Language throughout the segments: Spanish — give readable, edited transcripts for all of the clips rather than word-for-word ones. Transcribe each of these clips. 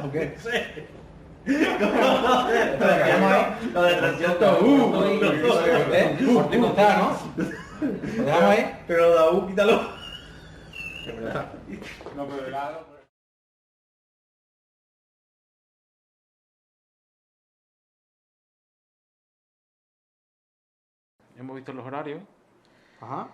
¿O qué? Lo de transición. Por ti contar, ¿no? Lo dejamos ahí. Pero la quítalo. No, pero de lado. Hemos visto los horarios. Ajá.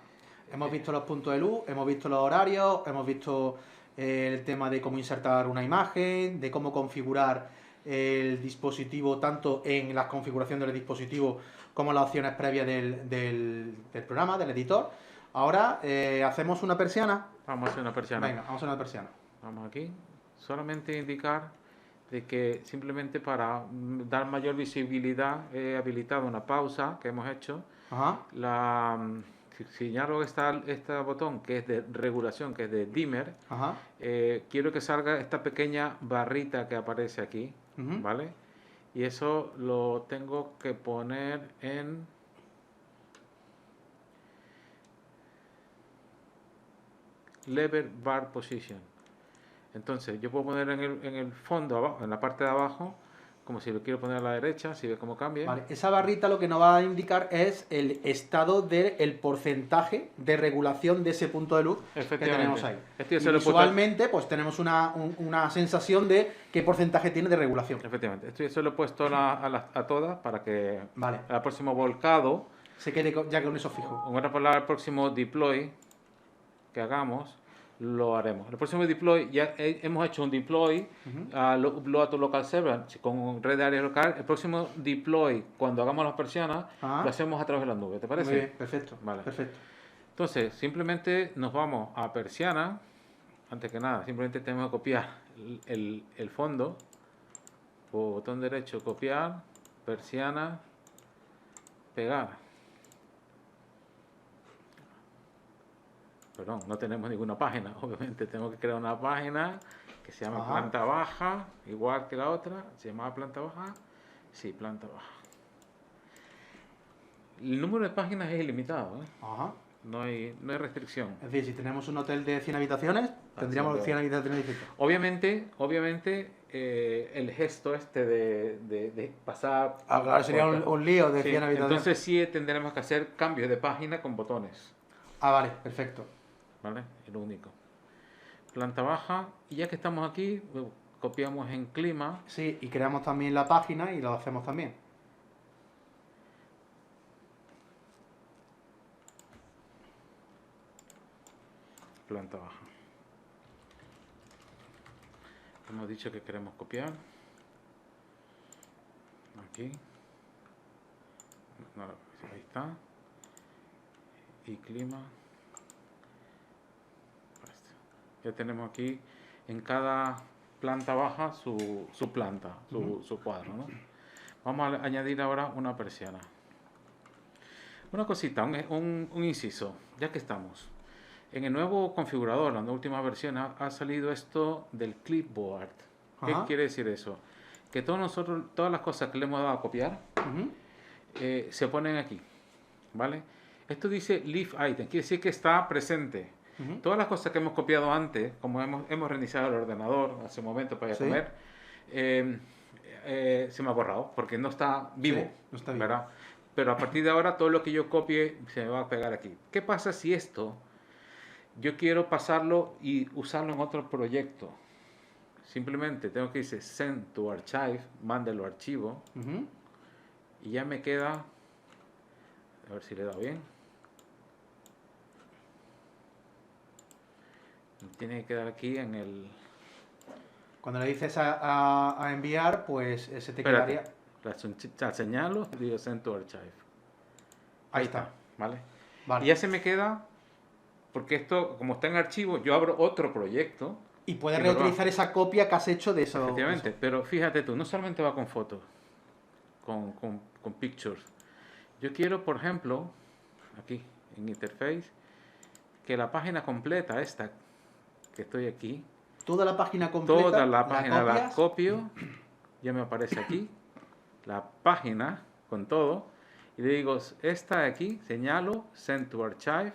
Hemos visto los puntos de luz, hemos visto los horarios, hemos visto el tema de cómo insertar una imagen, de cómo configurar el dispositivo tanto en la configuración del dispositivo como en las opciones previas del programa, del editor. Ahora hacemos una persiana. Vamos a hacer una persiana. Venga, vamos a hacer una persiana. Vamos aquí. Solamente indicar de que simplemente para dar mayor visibilidad he habilitado una pausa que hemos hecho. Ajá. Si señalo este botón que es de regulación, que es de dimmer, Ajá. quiero que salga esta pequeña barrita que aparece aquí, ¿vale? Y eso lo tengo que poner en lever bar position. Entonces yo puedo poner en el fondo abajo, en la parte de abajo, como si lo quiero poner a la derecha, si ves cómo cambia. Vale, esa barrita lo que nos va a indicar es el estado del porcentaje de regulación de ese punto de luz que tenemos ahí. Esto Y visualmente, pues tenemos una sensación de qué porcentaje tiene de regulación. Efectivamente, esto yo se lo he puesto a todas para que Vale. al próximo volcado, Se quede ya con eso fijo. en otras palabras, el próximo deploy que hagamos, lo haremos. El próximo deploy, ya hemos hecho un deploy a tu local server con red de área local. El próximo deploy, cuando hagamos las persianas, lo hacemos a través de la nube. ¿Te parece? Muy bien, perfecto. Vale. Perfecto. Entonces, simplemente nos vamos a persiana. Antes que nada, simplemente tenemos que copiar el fondo. Botón derecho, copiar, persiana, pegar. Perdón, no tenemos ninguna página, obviamente tengo que crear una página que se llama planta baja, igual que la otra, se llama planta baja, sí, planta baja. El número de páginas es ilimitado, ¿eh? Ajá. No hay restricción. Es decir, si tenemos un hotel de 100 habitaciones, tendríamos 100 habitaciones distintas. Obviamente, el gesto este de pasar... Claro, sería un lío de 100 habitaciones. Entonces sí tendremos que hacer cambios de página con botones. Vale, perfecto. ¿Vale? Es lo único. Planta baja. Y ya que estamos aquí, copiamos en clima. Sí, y creamos también la página y lo hacemos también. Planta baja. Hemos dicho que queremos copiar. Aquí. No, ahí está. Y clima. Ya tenemos aquí en cada planta baja su planta, su cuadro, ¿no? Vamos a añadir ahora una persiana. Una cosita, un inciso, ya que estamos. En el nuevo configurador, la última versión, ha salido esto del clipboard. ¿Qué quiere decir eso? Que todas las cosas que le hemos dado a copiar, se ponen aquí, ¿vale? Esto dice Leave Item, quiere decir que está presente. Todas las cosas que hemos copiado antes, como hemos reiniciado el ordenador hace un momento para ir a comer, se me ha borrado porque no está vivo, no está vivo. ¿verdad? Pero a partir de ahora todo lo que yo copie se me va a pegar aquí. ¿Qué pasa si esto yo quiero pasarlo y usarlo en otro proyecto? Simplemente tengo que decir Send to Archive, mándelo archivo, y ya me queda, a ver si le he dado bien. Tiene que quedar aquí en el... Cuando le dices a enviar, pues se te quedaría... La señalo, digo Send to Archive. Ahí está. ¿Vale? Vale. Y ya se me queda, porque esto, como está en archivo, yo abro otro proyecto. Y puedes reutilizar esa copia que has hecho de eso. Efectivamente, pero fíjate tú, no solamente va con fotos, con pictures. Yo quiero, por ejemplo, aquí, en Interface, que la página completa, esta, que estoy aquí, toda la página completa, toda la página la copio, ya me aparece aquí, la página con todo, y le digo, esta de aquí, señalo, Send to Archive,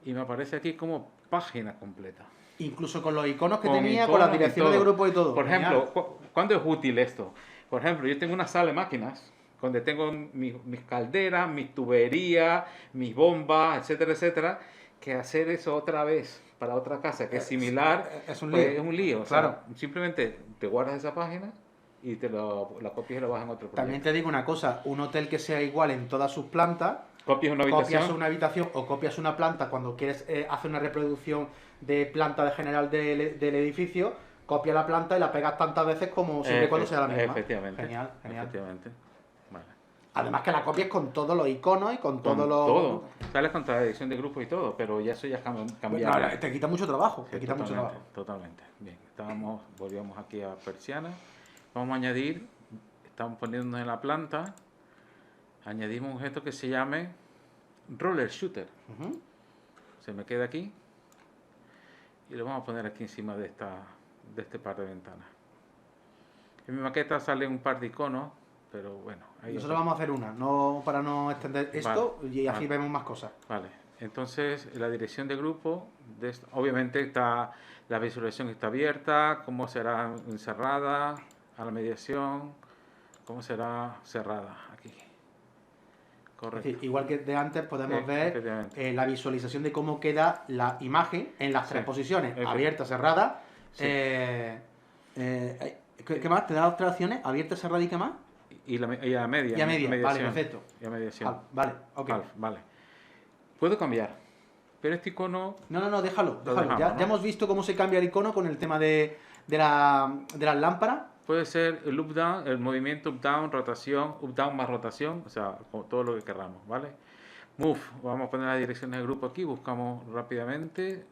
y me aparece aquí como página completa. Incluso con los iconos que Con tenía, con las iconos y direcciones de todo. grupo y todo. Por Genial. ejemplo, ¿cuándo es útil esto? Por ejemplo, yo tengo una sala de máquinas donde tengo mis calderas, mis tuberías, mis bombas, etcétera, etcétera, que hacer eso otra vez para otra casa que es similar, es un pues, lío. es un lío. O sea, Claro. simplemente te guardas esa página y la copias y la vas en otro También proyecto. te digo una cosa, un hotel que sea igual en todas sus plantas, Copias una copias habitación. una habitación o copias una planta cuando quieres hacer una reproducción de planta de general del edificio, copia la planta y la pegas tantas veces como siempre y cuando sea la misma. Efectivamente. Genial, genial. Efectivamente. Vale. Además que la copies con todos los iconos y con todos Con los... todo. Sales con la edición de grupo y todo, pero ya eso ya es cambiable. No, te quita mucho trabajo, Sí, te quita mucho totalmente, trabajo. totalmente. Bien, volvíamos aquí a persiana. Vamos a añadir, estamos poniéndonos en la planta, añadimos un objeto que se llame Roller Shooter. Ujú. Se me queda aquí y lo vamos a poner aquí encima de este par de ventanas. En mi maqueta sale un par de iconos, pero bueno. Ahí Nosotros vamos a hacer una, no para no extender esto y así vale. vemos más cosas. Vale, entonces la dirección de grupo, obviamente está la visualización está abierta, cómo será encerrada a la mediación, cómo será cerrada aquí. Es Correcto. decir, igual que de antes podemos ver efectivamente. la visualización de cómo queda la imagen en las tres Sí, posiciones, efectivamente. abierta, cerrada. Sí. ¿Qué más? ¿Te da otras opciones? ¿Abierta, cerrada y qué más? Y a media. Y a media, vale, mediación. perfecto. Y a mediación. Vale, ok. Vale. Puedo cambiar, pero este icono No, déjalo. dejamos, Ya, ¿no? ya hemos visto cómo se cambia el icono con el tema de las lámparas. puede ser el up down, el movimiento up down más rotación, o sea, todo lo que queramos, ¿vale? Move, vamos a poner las direcciones del grupo aquí, buscamos rápidamente,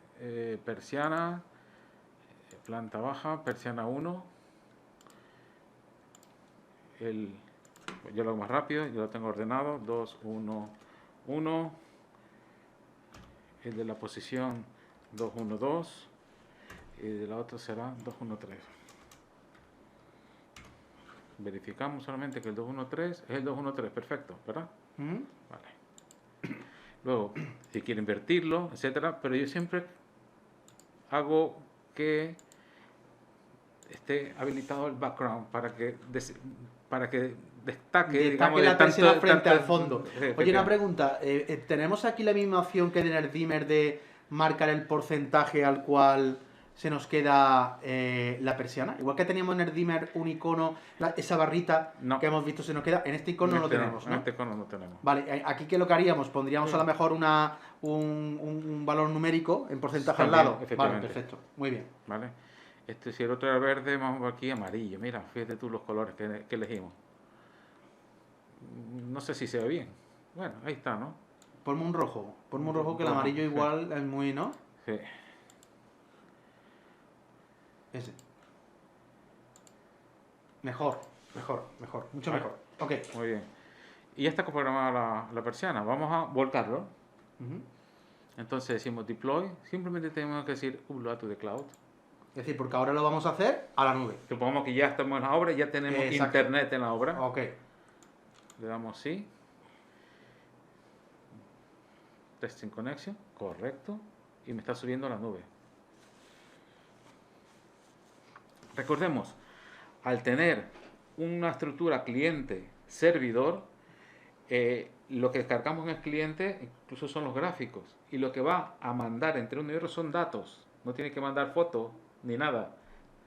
persiana, planta baja, persiana 1, yo lo hago más rápido, yo lo tengo ordenado, 2, 1, 1, el de la posición 2, 1, 2, y de la otra será 2, 1, 3. Verificamos solamente que el 213 es el 213, perfecto, ¿verdad? ¿Mm? Vale. Luego, si quiero invertirlo, etcétera, pero yo siempre hago que esté habilitado el background para que destaque, digamos, la de persona tanto, frente tanto- al fondo. sí, Oye, una efectivamente. pregunta. ¿Tenemos aquí la misma opción que en el dimmer de marcar el porcentaje al cual se nos queda la persiana? Igual que teníamos en el dimmer un icono, esa barrita No. que hemos visto se nos queda. En este icono no lo tenemos, En ¿no? este icono no tenemos. Vale, aquí ¿qué es lo que haríamos? Pondríamos Sí. a lo mejor un valor numérico en porcentaje al También, lado. Vale, efectivamente. perfecto. Muy bien. ¿Vale? Si el otro era verde, vamos por aquí amarillo. Mira, fíjate tú los colores que elegimos. No sé si se ve bien. Bueno, ahí está, ¿no? Ponme un rojo. Ponme un rojo que el Rojo, amarillo sí. igual es muy, ¿no? Sí. Ese. Mejor. Mucho Vale. mejor. Ok. Muy bien. Y ya está programada la persiana. Vamos a volcarlo. Ujú. Entonces decimos deploy. Simplemente tenemos que decir upload to the cloud. Es decir, porque ahora lo vamos a hacer a la nube. Supongamos que ya estamos en la obra, ya tenemos Exacto. internet en la obra. Ok. Le damos sí. Testing connection. Correcto. Y me está subiendo a la nube. Recordemos, al tener una estructura cliente-servidor, lo que cargamos en el cliente incluso son los gráficos. Y lo que va a mandar entre uno y otro son datos. No tiene que mandar fotos ni nada.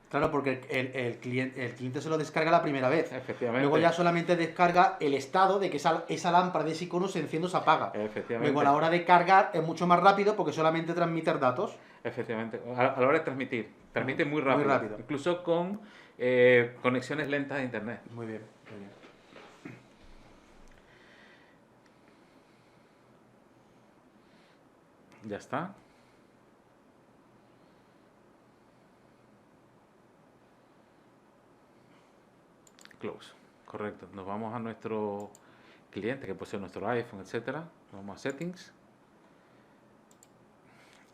Claro, porque el cliente se lo descarga la primera vez. Efectivamente. Luego ya solamente descarga el estado de que esa lámpara de ese icono se enciende o se apaga. Efectivamente. Luego a la hora de cargar es mucho más rápido porque solamente transmite datos. Efectivamente. A la hora de transmitir. Transmite muy rápido. Muy rápido. Incluso con conexiones lentas de internet. Muy bien, muy bien. Ya está. Close. Correcto. Nos vamos a nuestro cliente, que puede ser nuestro iPhone, etcétera. Vamos a Settings.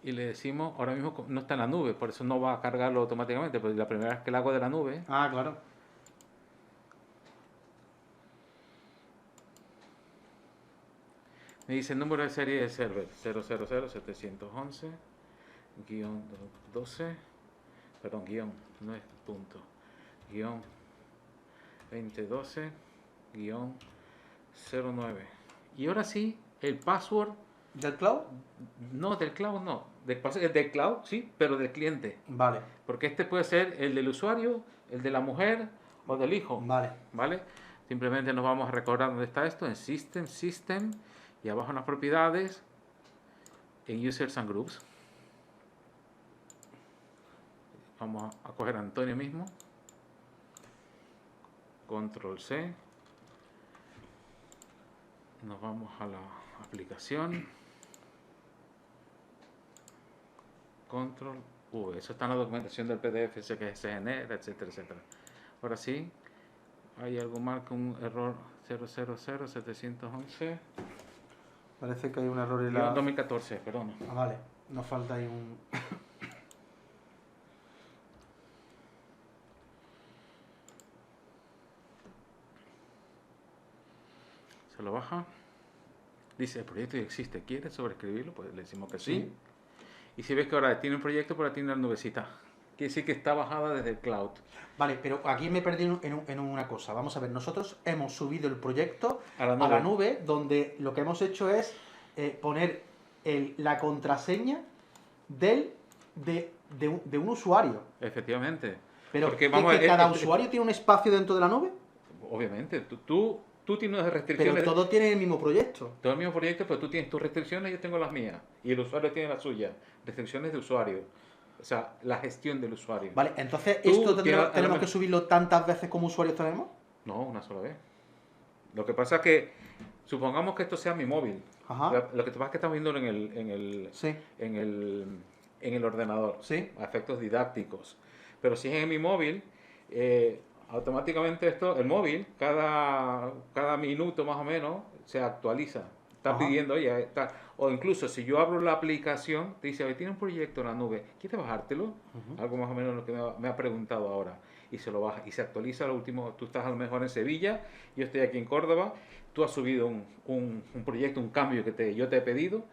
Y le decimos, ahora mismo no está en la nube, por eso no va a cargarlo automáticamente, pero la primera vez que lo hago de la nube, Ah, claro. me dice el número de serie de server 000711 guión 12, perdón, guión, no es punto, guión 2012, guión 09. Y ahora sí, el password, ¿Del cloud? no, del cloud no, del cloud sí, pero del cliente. Vale, Porque este puede ser el del usuario, el de la mujer o del hijo. vale. ¿Vale? Simplemente nos vamos a recordar dónde está esto, en System, y abajo en las propiedades, en Users and Groups. Vamos a coger a Antonio mismo. Control C. Nos vamos a la aplicación. Control V. Eso está en la documentación del PDF, sé que es CNR, etcétera, etcétera. Ahora sí, hay algo más que un error 000711. Parece que hay un error en la... 2014, perdón. Ah, vale. Nos falta ahí un... Se lo baja. Dice, el proyecto ya existe. ¿Quieres sobreescribirlo? Pues le decimos que sí. Y si ves que ahora tiene un proyecto, pero tiene una nubecita. Quiere decir que está bajada desde el cloud. Vale, pero aquí me perdí en una cosa. Vamos a ver, nosotros hemos subido el proyecto A la a la nube, donde lo que hemos hecho es poner la contraseña de un usuario. Efectivamente. Pero Porque que cada usuario tiene un espacio dentro de la nube, Obviamente. Tú tienes unas restricciones. pero todos tienen el mismo proyecto. Todo el mismo proyecto, pero tú tienes tus restricciones y yo tengo las mías. Y el usuario tiene las suyas. Restricciones de usuario. O sea, la gestión del usuario. Vale, entonces, Tú ¿esto tienes- tenemos que subirlo tantas veces como usuarios tenemos? No, una sola vez. Lo que pasa es que, supongamos que esto sea mi móvil. Ajá. Lo que pasa es que estamos viendo en Sí, el ordenador. sí. A efectos didácticos. Pero si es en mi móvil, automáticamente el móvil, cada minuto más o menos, se actualiza. Está Ajá. pidiendo, oye, o incluso si yo abro la aplicación, te dice, oye, tiene un proyecto en la nube, ¿quieres bajártelo? Ujú. Algo más o menos lo que me ha preguntado ahora. Y se lo baja, y se actualiza lo último. Tú estás a lo mejor en Sevilla, yo estoy aquí en Córdoba, tú has subido un proyecto, un cambio que yo te he pedido,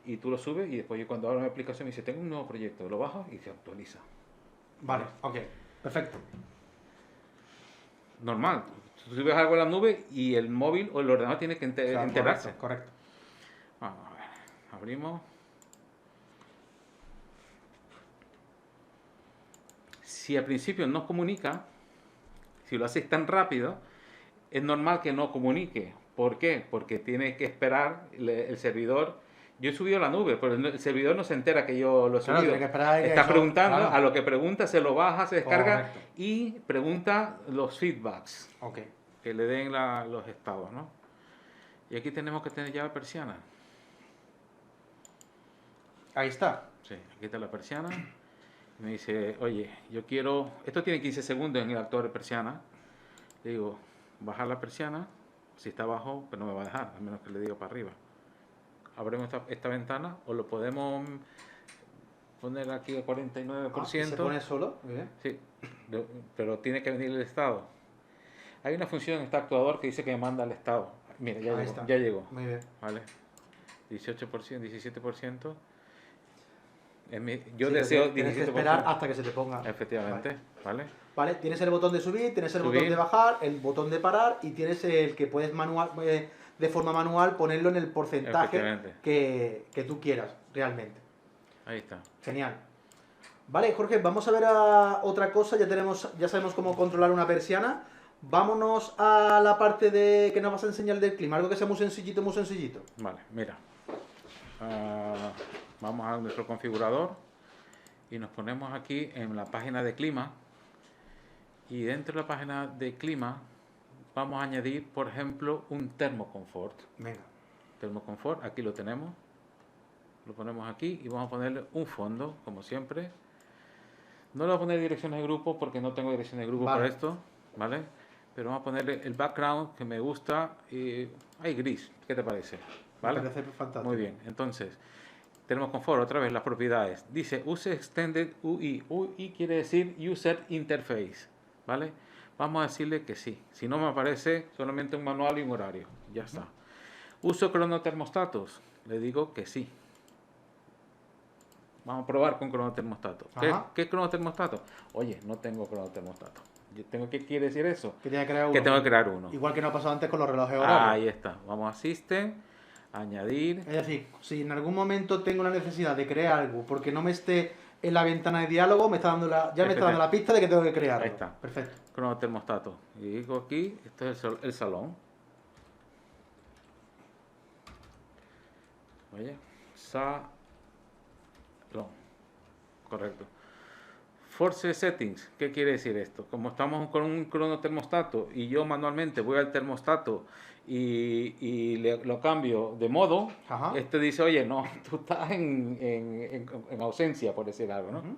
y tú lo subes, y después yo cuando abro la aplicación me dice, tengo un nuevo proyecto, lo bajas y se actualiza. Vale, ok. Perfecto. Normal. Tú subes algo a la nube y el móvil o el ordenador tiene que Claro, enterarse. correcto. Vamos a ver. Abrimos. Si al principio no comunica, si lo haces tan rápido, es normal que no comunique. ¿Por qué? Porque tiene que esperar el servidor. Yo he subido a la nube, pero el servidor no se entera que yo lo he Claro, subido. tiene que esperar a que Está eso- preguntando, claro. a lo que pregunta se lo baja, se descarga Correcto. y pregunta los feedbacks. Ok. Que le den los estados, ¿no? Y aquí tenemos que tener ya la persiana. Ahí está. Sí, aquí está la persiana. Y me dice, oye, yo quiero... Esto tiene 15 segundos en el actor de persiana. Le digo, bajar la persiana. Si está abajo, pues no me va a dejar, a menos que le diga para arriba. Abrimos esta ventana o lo podemos poner aquí al 49%. ¿Se pone solo? Muy bien. Sí, pero tiene que venir el estado. Hay una función en este actuador que dice que me manda al estado. Mira, ya Ahí llegó, está. ya llegó. Muy bien. ¿Vale? 18%, 17%. Yo Sí, deseo tienes que 17%. esperar hasta que se te ponga. Efectivamente, ¿vale? Vale, tienes el botón de subir, tienes el Subir. botón de bajar, el botón de parar y tienes el que puedes de forma manual ponerlo en el porcentaje Efectivamente. que tú quieras, realmente. Ahí está. Genial. Vale, Jorge, vamos a ver a otra cosa. Ya sabemos cómo controlar una persiana. Vámonos a la parte de que nos vas a enseñar del clima, algo que sea muy sencillito, muy sencillito. Vale, mira. Vamos a nuestro configurador y nos ponemos aquí en la página de clima. Y dentro de la página de clima vamos a añadir, por ejemplo, un termoconfort. Venga. Termoconfort, aquí lo tenemos. Lo ponemos aquí y vamos a ponerle un fondo, como siempre. No le voy a poner direcciones de grupo porque no tengo direcciones de grupo Vale. para esto, ¿vale? Pero vamos a ponerle el background que me gusta y hay gris. ¿Qué te parece? ¿Vale? Me parece fantástico. Muy bien. Entonces, tenemos confort, otra vez las propiedades. Dice Use Extended UI. UI quiere decir User Interface, ¿vale? Vamos a decirle que sí. Si no me aparece, solamente un manual y un horario. Ya está. Uso cronotermostatos. Le digo que sí. Vamos a probar con cronotermostato. Ajá. ¿Qué es cronotermostato? Oye, no tengo cronotermostato. ¿Qué quiere decir eso? Que tiene que crear uno. Que tengo que crear uno. Igual que nos ha pasado antes con los relojes horarios. Ahí está. Vamos a System, añadir. Es decir, si en algún momento tengo la necesidad de crear algo porque no me esté en la ventana de diálogo, me está dando ya me está dando la pista de que tengo que crearlo. Ahí está. Perfecto. Cronotermostato. Y digo aquí, esto es el salón. Oye, salón. Correcto. Force Settings, ¿qué quiere decir esto? Como estamos con un cronotermostato y yo manualmente voy al termostato y lo cambio de modo, Ajá. este dice, oye, no, tú estás en ausencia, por decir algo, ¿no? Ujú.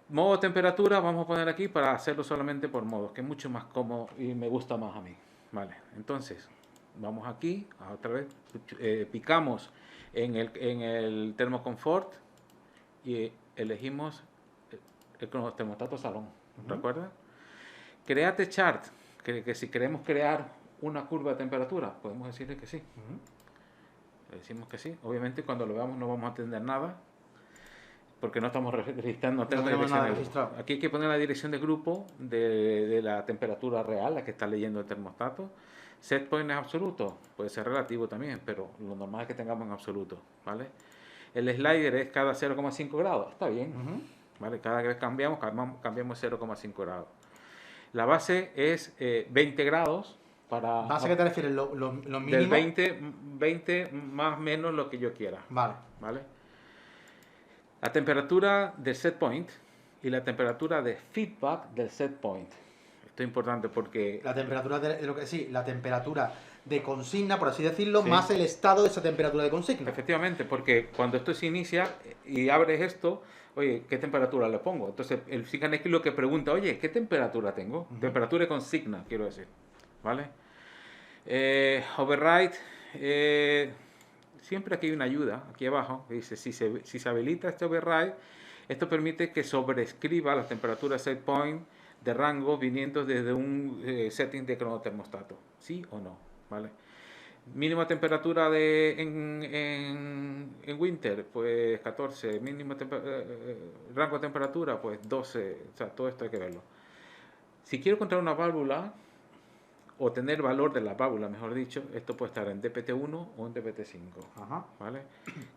Modo temperatura, vamos a poner aquí para hacerlo solamente por modos, que es mucho más cómodo y me gusta más a mí. Vale, entonces, vamos aquí, otra vez, picamos en el termoconfort y elegimos el termostato salón. ¿Recuerda? Create chart, que si queremos crear una curva de temperatura, podemos decirle que sí. Le decimos que sí. Obviamente cuando lo veamos no vamos a entender nada, porque no estamos registrando, no tenemos tenemos dirección nada de registrado. grupo. Aquí hay que poner la dirección de grupo de la temperatura real, la que está leyendo el termostato. Set point es absoluto, puede ser relativo también, pero lo normal es que tengamos en absoluto, ¿vale? El slider es cada 0,5 grados, está bien, ¿vale? Cada vez cambiamos 0,5 grados. La base es 20 grados para... ¿Base a qué te refieres? ¿Lo mínimo? Del 20 más o menos lo que yo quiera, Vale. ¿vale? La temperatura del set point y la temperatura de feedback del set point. Esto es importante porque... La temperatura de lo que sí, la temperatura de consigna, por así decirlo, Sí. más el estado de esa temperatura de consigna. Efectivamente, porque cuando esto se inicia y abres esto, oye, ¿qué temperatura le pongo? Entonces el Siganex lo que pregunta, oye, ¿qué temperatura tengo? Temperatura de consigna, quiero decir, ¿vale? Override, siempre aquí hay una ayuda, aquí abajo, que dice, si se habilita este override, esto permite que sobrescriba la temperatura set point de rango viniendo desde un setting de cronotermostato, ¿sí o no? ¿Vale? Mínima temperatura en winter, pues 14. Mínimo rango de temperatura, pues 12. O sea, todo esto hay que verlo. Si quiero encontrar una válvula, o tener valor de la válvula, mejor dicho, esto puede estar en DPT1 o en DPT5. Ajá. ¿Vale?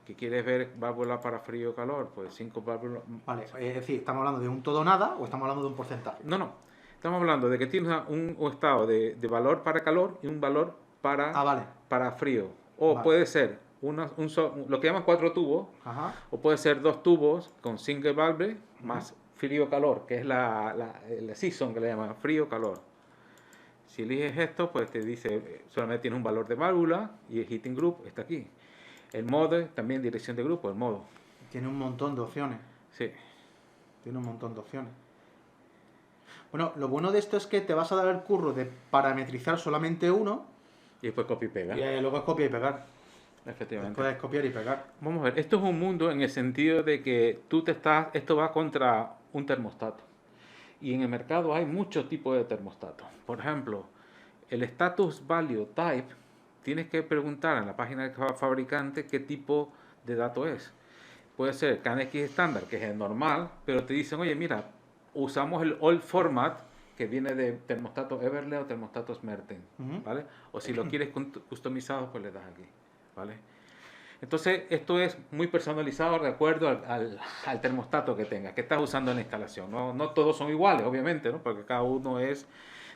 ¿Qué quieres ver válvula para frío o calor? Pues 5 válvulas. Vale, es decir, ¿estamos hablando de un todo o nada o estamos hablando de un porcentaje? No. Estamos hablando de que tienes un estado de valor para calor y un valor para frío. O Vale. puede ser lo que llaman 4 tubos, Ajá. o puede ser 2 tubos con single valve más frío-calor, que es la season que le llaman frío-calor. Si eliges esto, pues te dice, solamente tienes un valor de válvula y el heating group está aquí. El modo, también dirección de grupo, el modo. Tiene un montón de opciones. Sí. Tiene un montón de opciones. Bueno, lo bueno de esto es que te vas a dar el curro de parametrizar solamente uno Y después copia y pega. y luego es copiar y pegar. Efectivamente. Puedes copiar y pegar. Vamos a ver, esto es un mundo en el sentido de que esto va contra un termostato. Y en el mercado hay muchos tipos de termostatos. Por ejemplo, el status value type, tienes que preguntar en la página del fabricante qué tipo de dato es. Puede ser KNX estándar, que es el normal, pero te dicen, oye, mira, usamos el old format, que viene de termostato Everle o termostato Smerten, ¿vale? O si lo quieres customizado, pues le das aquí, ¿vale? Entonces, esto es muy personalizado de acuerdo al termostato que tengas, que estás usando en la instalación. No todos son iguales, obviamente, ¿no? Porque cada uno es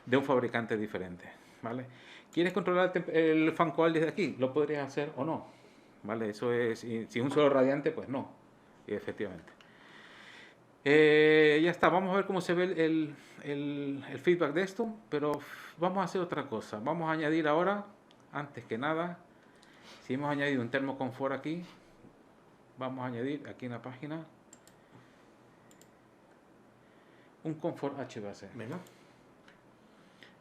de un fabricante diferente, ¿vale? ¿Quieres controlar el fan coil desde aquí? Lo podrías hacer o no, ¿vale? Eso es, si es un solo radiante, pues no, y efectivamente. Ya está, vamos a ver cómo se ve el feedback de esto, pero vamos a hacer otra cosa. Vamos a añadir ahora, antes que nada, si hemos añadido un termoconfort aquí, vamos a añadir aquí en la página un confort HVAC. Venga.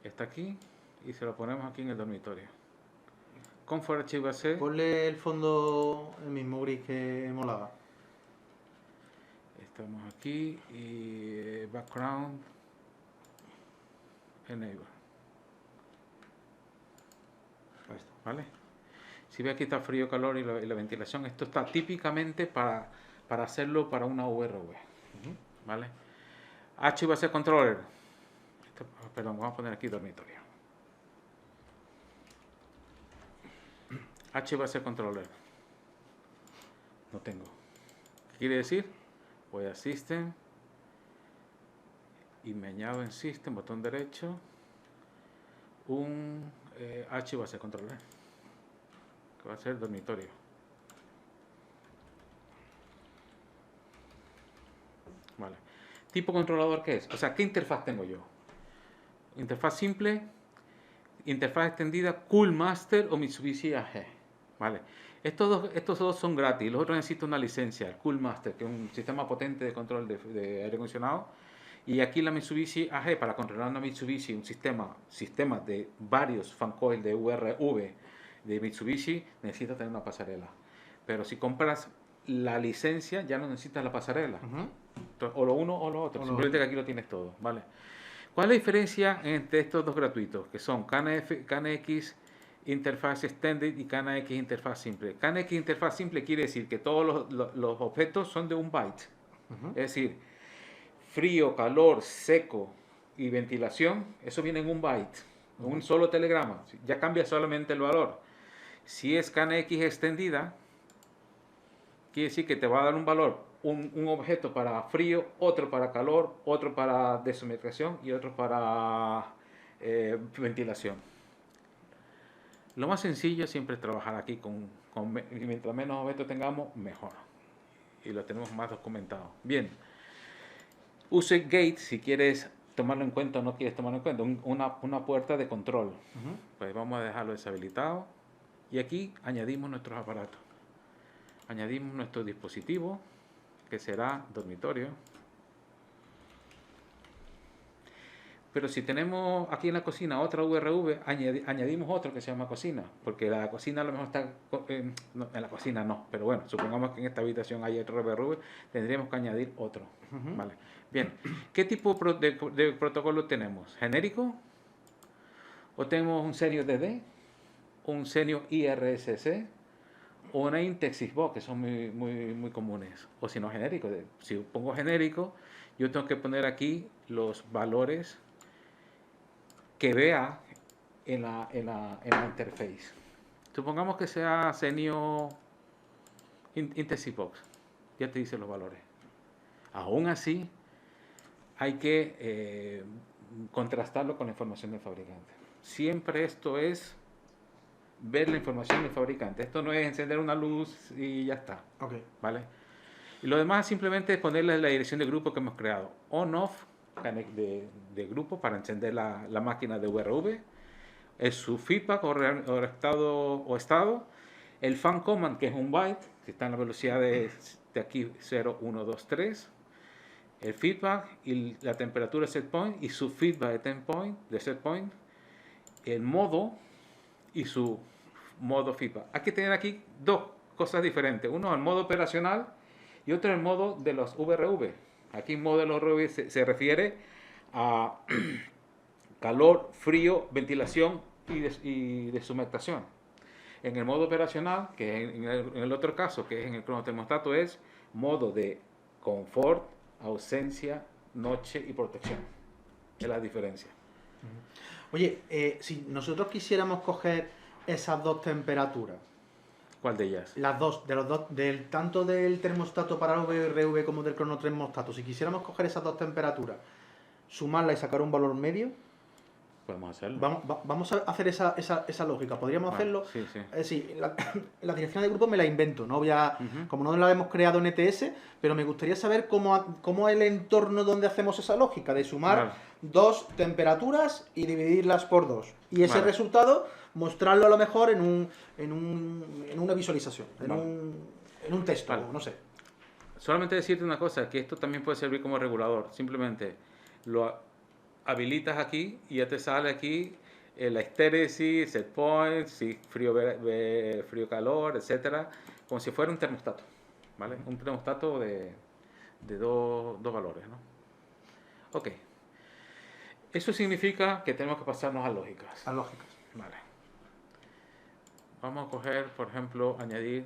Está aquí y se lo ponemos aquí en el dormitorio. Confort HVAC. Ponle el fondo, el mismo gris que molaba. Estamos aquí y background enable. Ahí está. ¿Vale? Si ve aquí está frío, calor y la ventilación, esto está típicamente para hacerlo para una VRV, ¿vale? HVAC controller, perdón, vamos a poner aquí dormitorio. HVAC controller, no tengo. ¿Qué quiere decir? Voy a System y me añado en System, botón derecho, un HVAC controller, que va a ser dormitorio. Vale. ¿Tipo controlador qué es? O sea, ¿qué interfaz tengo yo? Interfaz simple, interfaz extendida, Coolmaster o Mitsubishi AG. Vale. Estos dos son gratis, los otros necesitan una licencia, el Coolmaster, que es un sistema potente de control de aire acondicionado. Y aquí la Mitsubishi AG, para controlar una Mitsubishi, un sistema de varios fan coil de VRV de Mitsubishi, necesita tener una pasarela. Pero si compras la licencia, ya no necesitas la pasarela. O lo uno o lo otro. Simplemente que aquí lo tienes todo, ¿vale? ¿Cuál es la diferencia entre estos dos gratuitos? Que son KNX Interfaz Extended y KNX Interfaz Simple. KNX Interfaz Simple quiere decir que todos los objetos son de un byte. Es decir, frío, calor, seco y ventilación, eso viene en un byte, en un solo telegrama. Ya cambia solamente el valor. Si es KNX extendida, quiere decir que te va a dar un valor, un objeto para frío, otro para calor, otro para desumificación y otro para ventilación. Lo más sencillo siempre es trabajar aquí mientras menos objetos tengamos, mejor. Y lo tenemos más documentado. Bien. Use gate si quieres tomarlo en cuenta o no quieres tomarlo en cuenta. Una puerta de control. Pues vamos a dejarlo deshabilitado. Y aquí añadimos nuestros aparatos. Añadimos nuestro dispositivo, que será dormitorio. Pero si tenemos aquí en la cocina otra VRV, añadimos otro que se llama cocina, porque la cocina a lo mejor está, en la cocina no, pero bueno, supongamos que en esta habitación hay otro VRV, tendríamos que añadir otro. Vale. Bien, ¿qué tipo de protocolo tenemos? ¿Genérico? ¿O tenemos un Senior DD? ¿Un Senior IRSC? ¿O una Intexis Box, que son muy comunes? O si no, genérico. Si pongo genérico, yo tengo que poner aquí los valores que vea en la interface. Supongamos que sea Senior Intexis Box. Ya te dice los valores. Aún así, hay que contrastarlo con la información del fabricante. Siempre esto es ver la información del fabricante. Esto no es encender una luz y ya está. ¿Vale? Y lo demás simplemente es ponerle la dirección de grupo que hemos creado. On-off de grupo para encender la máquina de VRV. Es su feedback o estado. El fan command, que es un byte, que está en la velocidad de aquí 0, 1, 2, 3. El feedback y la temperatura set point y su feedback de set point. El modo y su modo feedback. Hay que tener aquí dos cosas diferentes. Uno el modo operacional y otro el modo de los VRV. Aquí el modo de los VRV se refiere a calor, frío, ventilación y deshumedación. En el modo operacional, que en el otro caso, que es en el cronotermostato, es modo de confort, ausencia, noche y protección. Es la diferencia. Oye, si nosotros quisiéramos coger esas dos temperaturas. ¿Cuál de ellas? Las dos, tanto del termostato para VRV como del cronotermostato. Si quisiéramos coger esas dos temperaturas, sumarlas y sacar un valor medio, podemos hacerlo. Vamos a hacer esa lógica. ¿Podríamos hacerlo? Sí, sí. Sí, la dirección de grupo me la invento, ¿no? Como no la hemos creado en ETS, pero me gustaría saber cómo es el entorno donde hacemos esa lógica de sumar dos temperaturas y dividirlas por dos. Y ese resultado mostrarlo a lo mejor en una visualización, en un texto, no sé. Solamente decirte una cosa, que esto también puede servir como regulador. Simplemente lo habilitas aquí y ya te sale aquí la estéresis, set point, si frío, calor, etcétera, como si fuera un termostato, ¿vale? Un termostato de dos valores, ¿no? Ok. Eso significa que tenemos que pasarnos a lógicas. A lógicas. Vale. Vamos a coger, por ejemplo, añadir,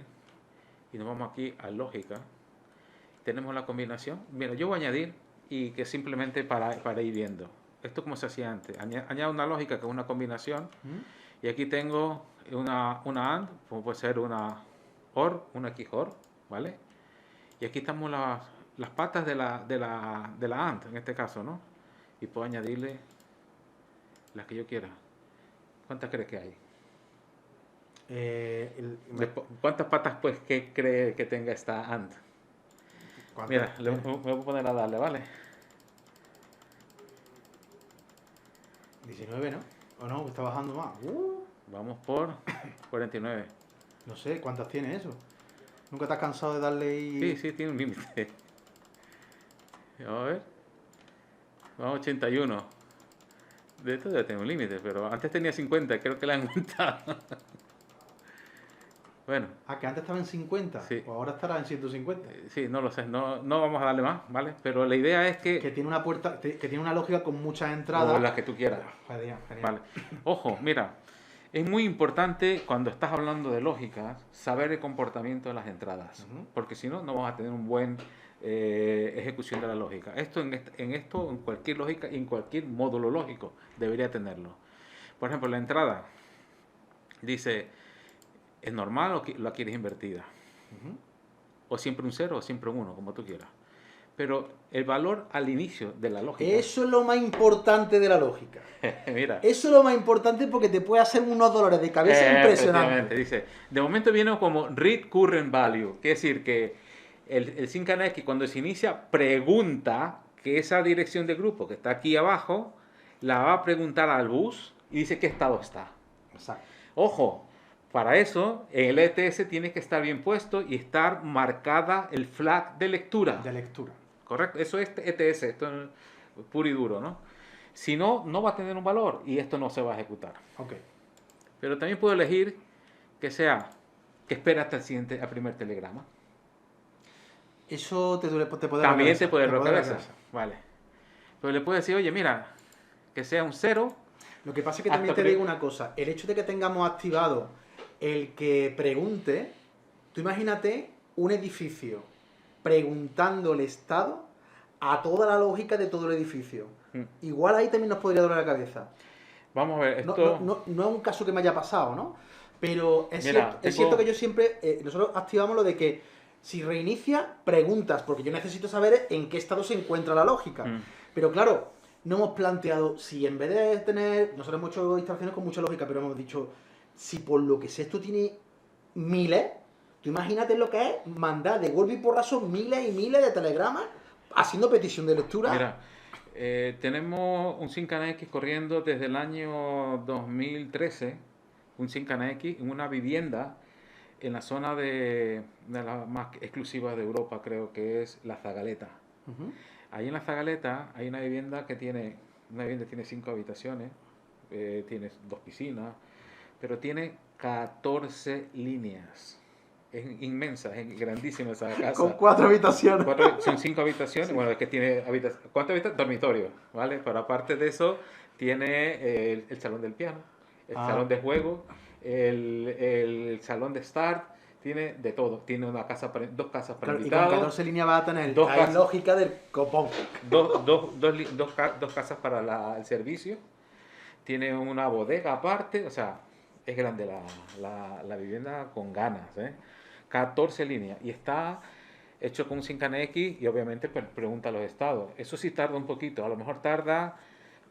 y nos vamos aquí a lógica. Tenemos la combinación. Mira, yo voy a añadir y que simplemente para ir viendo. Esto como se hacía antes. Añado una lógica que es una combinación. Y aquí tengo una AND, como puede ser una OR, una XOR, ¿vale? Y aquí estamos las patas de la AND, en este caso, ¿no? Y puedo añadirle las que yo quiera. ¿Cuántas crees que hay? ¿Cuántas patas pues que cree que tenga esta AND? Mira, me voy a poner a darle, ¿vale? 19, ¿no? ¿O no? Está bajando más. Vamos por 49. No sé, ¿cuántas tiene eso? ¿Nunca te has cansado de darle y...? Sí, tiene un límite. A ver. Vamos a 81. De esto debe tener un límite, pero antes tenía 50, creo que la han aumentado. Bueno. Ah, que antes estaba en 50. Sí. O ahora estará en 150. Sí, no lo sé, no vamos a darle más, ¿vale? Pero la idea es que tiene una puerta, que tiene una lógica con muchas entradas. O las que tú quieras. Genial. Vale. Ojo, mira, es muy importante cuando estás hablando de lógica saber el comportamiento de las entradas, porque si no, no vas a tener un buen ejecución de la lógica. Esto en cualquier lógica y en cualquier módulo lógico debería tenerlo. Por ejemplo, la entrada dice, ¿es normal o la quieres invertida? O siempre un 0 o siempre un 1, como tú quieras. Pero el valor al inicio de la lógica... Eso es lo más importante de la lógica. Mira. Eso es lo más importante porque te puede hacer unos dolores de cabeza impresionantes. Dice, de momento viene como read current value. Quiere decir que el syncANX cuando se inicia pregunta que esa dirección de grupo que está aquí abajo la va a preguntar al bus y dice qué estado está. Exacto. Ojo, para eso el ETS tiene que estar bien puesto y estar marcada el flag de lectura. De lectura. Correcto, eso es ETS, esto es puro y duro, ¿no? Si no, no va a tener un valor y esto no se va a ejecutar. Ok. Pero también puedo elegir que espera hasta al primer telegrama. Eso te puede también te puede romper la cabeza. Vale. Pero le puedo decir, oye, mira, que sea un 0. Lo que pasa es que también te digo una cosa. El hecho de que tengamos activado el que pregunte, tú imagínate un edificio preguntando el estado a toda la lógica de todo el edificio. Igual ahí también nos podría doler la cabeza. Vamos a ver, esto... No es un caso que me haya pasado, ¿no? Pero es cierto que yo siempre... nosotros activamos lo de que si reinicia, preguntas, porque yo necesito saber en qué estado se encuentra la lógica. Pero claro, no hemos planteado si en vez de tener... Nosotros hemos hecho instalaciones con mucha lógica, pero hemos dicho, si por lo que sé esto tiene miles, tú imagínate lo que es mandar de golpe y porrazo miles y miles de telegramas haciendo petición de lectura. Mira, tenemos un syncANX corriendo desde el año 2013, un syncANX en una vivienda en la zona de las más exclusivas de Europa, creo que es La Zagaleta. Ahí en La Zagaleta hay una vivienda que tiene 5 habitaciones, tiene 2 piscinas, pero tiene 14 líneas. Es inmensa, es grandísima esa casa. Con 4 habitaciones. Son 5 habitaciones. Sí. Bueno, es que tiene habitaciones. ¿Cuántas habitaciones? Dormitorio, ¿vale? Pero aparte de eso, tiene el salón del piano, el salón de juego, el salón de start, tiene de todo. Tiene 2 casas para invitados. Y con 14 líneas va a tener la lógica del copón. Dos casas para el servicio. Tiene una bodega aparte, o sea, es grande la vivienda con ganas, 14 líneas y está hecho con un syncANX y obviamente pregunta a los estados. Eso sí tarda un poquito, a lo mejor tarda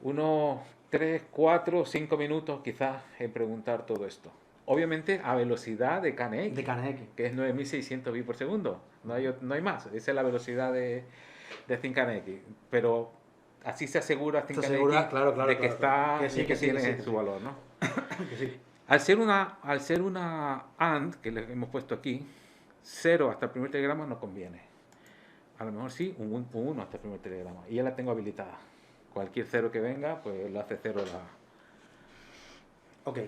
unos 3, 4, 5 minutos quizás en preguntar todo esto. Obviamente a velocidad de KNX, que es 9600 bits por segundo, no hay más, esa es la velocidad de syncANX, pero así se asegura syncANX de que está y que tiene su valor, ¿no? Sí. Al ser una AND, que le hemos puesto aquí, 0 hasta el primer telegrama no conviene. A lo mejor sí, un 1 hasta el primer telegrama. Y ya la tengo habilitada. Cualquier 0 que venga, pues lo hace 0 la... Ok.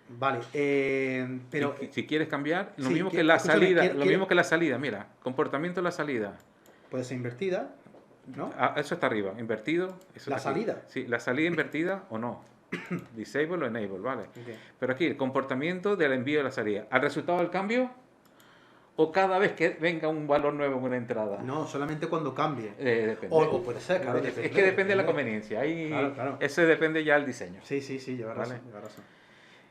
Vale. Pero... Si quieres cambiar, lo mismo que la salida, mira, comportamiento de la salida. Puede ser invertida, ¿no? Eso está arriba, invertido. Eso ¿La salida? Sí, la salida invertida o no. Disable o enable, ¿vale? Ok. Pero aquí, el comportamiento del envío de la salida. ¿Al resultado del cambio? ¿O cada vez que venga un valor nuevo en una entrada? No, solamente cuando cambie. Depende. O puede ser, claro. Es que depende de la conveniencia. Ahí, Claro. Ese depende ya del diseño. Sí, lleva razón, Vale. lleva razón.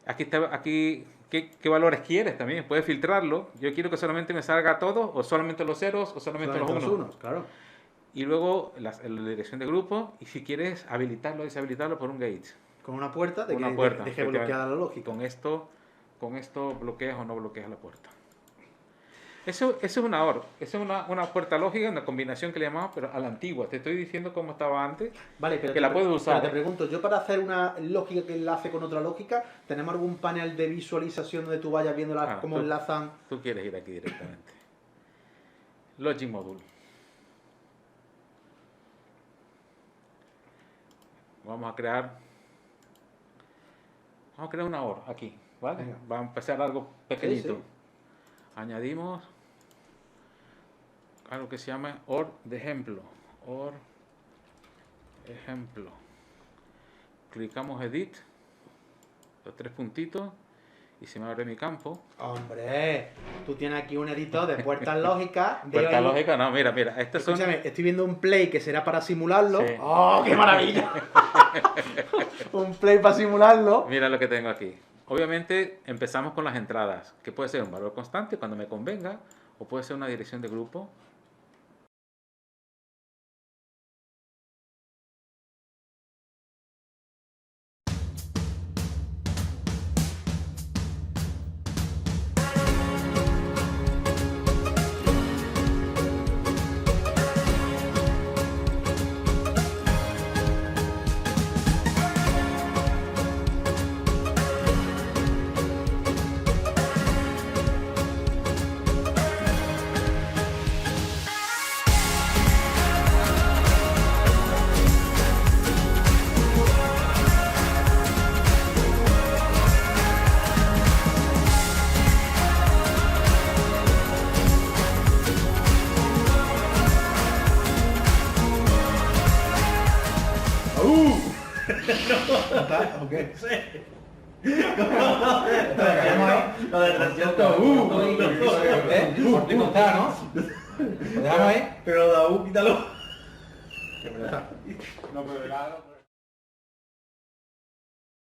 Aquí ¿qué valores quieres también? Puedes filtrarlo. Yo quiero que solamente me salga todo, o solamente los ceros, o solamente los unos. Claro. Y luego la dirección de grupo, y si quieres habilitarlo o deshabilitarlo por un gate. Con una puerta, de Una que puerta, deje bloqueada la lógica. Con esto bloqueas o no bloqueas la puerta. Eso es una OR, eso es una puerta lógica, una combinación que le llamamos, pero a la antigua. Te estoy diciendo cómo estaba antes, Vale, pero que la puedes usar. Pero te pregunto, yo para hacer una lógica que enlace con otra lógica, ¿tenemos algún panel de visualización donde tú vayas viendo cómo enlazan? Tú quieres ir aquí directamente. Logic Module. Vamos a crear una OR aquí, ¿vale? Venga. Va a empezar algo pequeñito. Sí. Añadimos algo que se llama OR de ejemplo. OR ejemplo. Clicamos Edit, los 3 puntitos, y se me abre mi campo. Hombre, tú tienes aquí un editor de puertas lógicas. Puerta lógica, no, mira, estos son... Escúchame, estoy viendo un play que será para simularlo. Sí. ¡Oh, qué maravilla! Un play para simularlo. Mira lo que tengo aquí. Obviamente empezamos con las entradas, que puede ser un valor constante cuando me convenga, o puede ser una dirección de grupo. ¿Está? ¿Ok? Lo del 300. Por ti no está, ¿no? Lo dejamos ahí. Pero Daú, quítalo. Ya está. No, pero